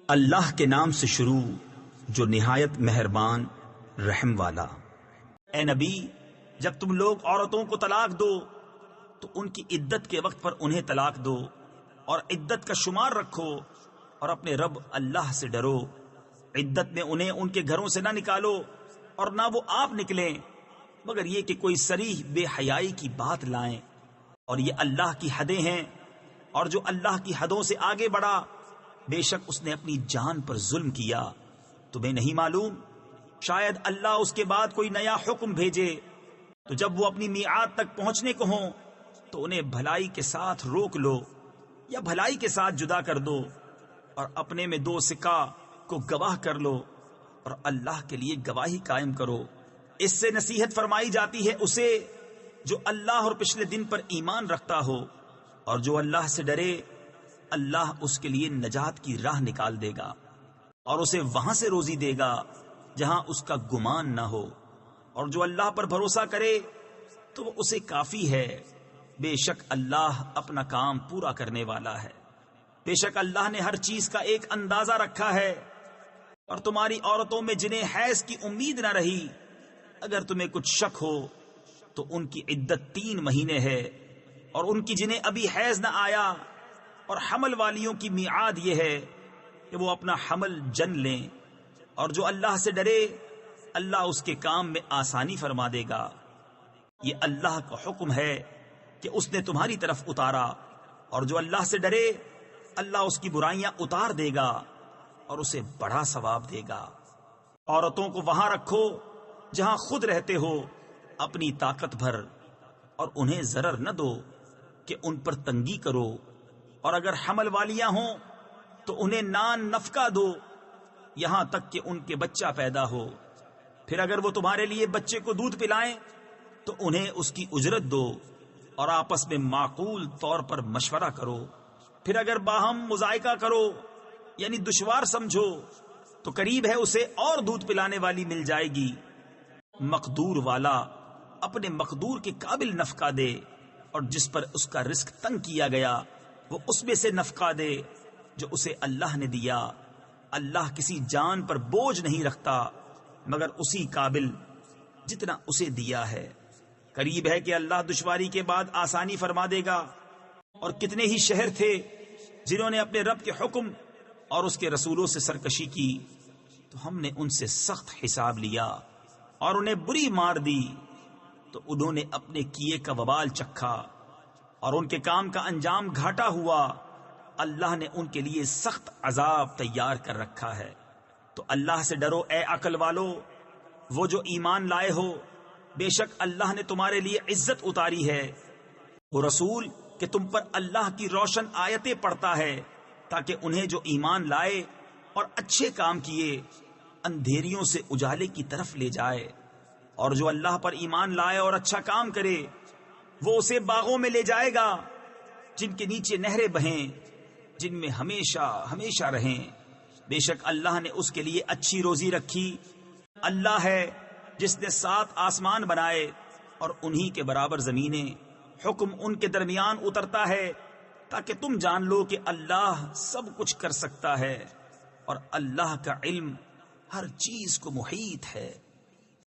اللہ کے نام سے شروع جو نہایت مہربان رحم والا۔ اے نبی، جب تم لوگ عورتوں کو طلاق دو تو ان کی عدت کے وقت پر انہیں طلاق دو اور عدت کا شمار رکھو اور اپنے رب اللہ سے ڈرو۔ عدت میں انہیں ان کے گھروں سے نہ نکالو اور نہ وہ آپ نکلیں مگر یہ کہ کوئی صریح بے حیائی کی بات لائیں، اور یہ اللہ کی حدیں ہیں، اور جو اللہ کی حدوں سے آگے بڑھا بے شک اس نے اپنی جان پر ظلم کیا۔ تمہیں نہیں معلوم شاید اللہ اس کے بعد کوئی نیا حکم بھیجے، تو جب وہ اپنی میعاد تک پہنچنے کو ہوں تو انہیں بھلائی کے ساتھ روک لو یا بھلائی کے ساتھ جدا کر دو، اور اپنے میں دو سکہ کو گواہ کر لو اور اللہ کے لیے گواہی قائم کرو۔ اس سے نصیحت فرمائی جاتی ہے اسے جو اللہ اور پچھلے دن پر ایمان رکھتا ہو، اور جو اللہ سے ڈرے اللہ اس کے لیے نجات کی راہ نکال دے گا اور اسے وہاں سے روزی دے گا جہاں اس کا گمان نہ ہو، اور جو اللہ پر بھروسہ کرے تو وہ اسے کافی ہے۔ بے شک اللہ اپنا کام پورا کرنے والا ہے۔ بے شک اللہ نے ہر چیز کا ایک اندازہ رکھا ہے، اور تمہاری عورتوں میں جنہیں حیض کی امید نہ رہی اگر تمہیں کچھ شک ہو تو ان کی عدت 3 مہینے ہے، اور ان کی جنہیں ابھی حیض نہ آیا اور حمل والیوں کی میعاد یہ ہے کہ وہ اپنا حمل جن لیں، اور جو اللہ سے ڈرے اللہ اس کے کام میں آسانی فرما دے گا۔ یہ اللہ کا حکم ہے کہ اس نے تمہاری طرف اتارا، اور جو اللہ سے ڈرے اللہ اس کی برائیاں اتار دے گا اور اسے بڑا ثواب دے گا۔ عورتوں کو وہاں رکھو جہاں خود رہتے ہو اپنی طاقت بھر، اور انہیں ضرر نہ دو کہ ان پر تنگی کرو، اور اگر حمل والیاں ہوں تو انہیں نان نفقہ دو یہاں تک کہ ان کے بچہ پیدا ہو۔ پھر اگر وہ تمہارے لیے بچے کو دودھ پلائیں تو انہیں اس کی اجرت دو، اور آپس میں معقول طور پر مشورہ کرو۔ پھر اگر باہم مذائقہ کرو یعنی دشوار سمجھو تو قریب ہے اسے اور دودھ پلانے والی مل جائے گی۔ مقدور والا اپنے مقدور کے قابل نفقہ دے، اور جس پر اس کا رزق تنگ کیا گیا وہ اس میں سے نفقہ دے جو اسے اللہ نے دیا۔ اللہ کسی جان پر بوجھ نہیں رکھتا مگر اسی قابل جتنا اسے دیا ہے۔ قریب ہے کہ اللہ دشواری کے بعد آسانی فرما دے گا۔ اور کتنے ہی شہر تھے جنہوں نے اپنے رب کے حکم اور اس کے رسولوں سے سرکشی کی تو ہم نے ان سے سخت حساب لیا اور انہیں بری مار دی، تو انہوں نے اپنے کیے کا وبال چکھا اور ان کے کام کا انجام گھاٹا ہوا۔ اللہ نے ان کے لیے سخت عذاب تیار کر رکھا ہے۔ تو اللہ سے ڈرو اے عقل والو، وہ جو ایمان لائے ہو، بے شک اللہ نے تمہارے لیے عزت اتاری ہے۔ وہ رسول کہ تم پر اللہ کی روشن آیتیں پڑھتا ہے تاکہ انہیں جو ایمان لائے اور اچھے کام کیے اندھیریوں سے اجالے کی طرف لے جائے، اور جو اللہ پر ایمان لائے اور اچھا کام کرے وہ اسے باغوں میں لے جائے گا جن کے نیچے نہریں بہیں، جن میں ہمیشہ ہمیشہ رہیں۔ بے شک اللہ نے اس کے لیے اچھی روزی رکھی۔ اللہ ہے جس نے 7 آسمان بنائے اور انہی کے برابر زمینیں، حکم ان کے درمیان اترتا ہے تاکہ تم جان لو کہ اللہ سب کچھ کر سکتا ہے، اور اللہ کا علم ہر چیز کو محیط ہے۔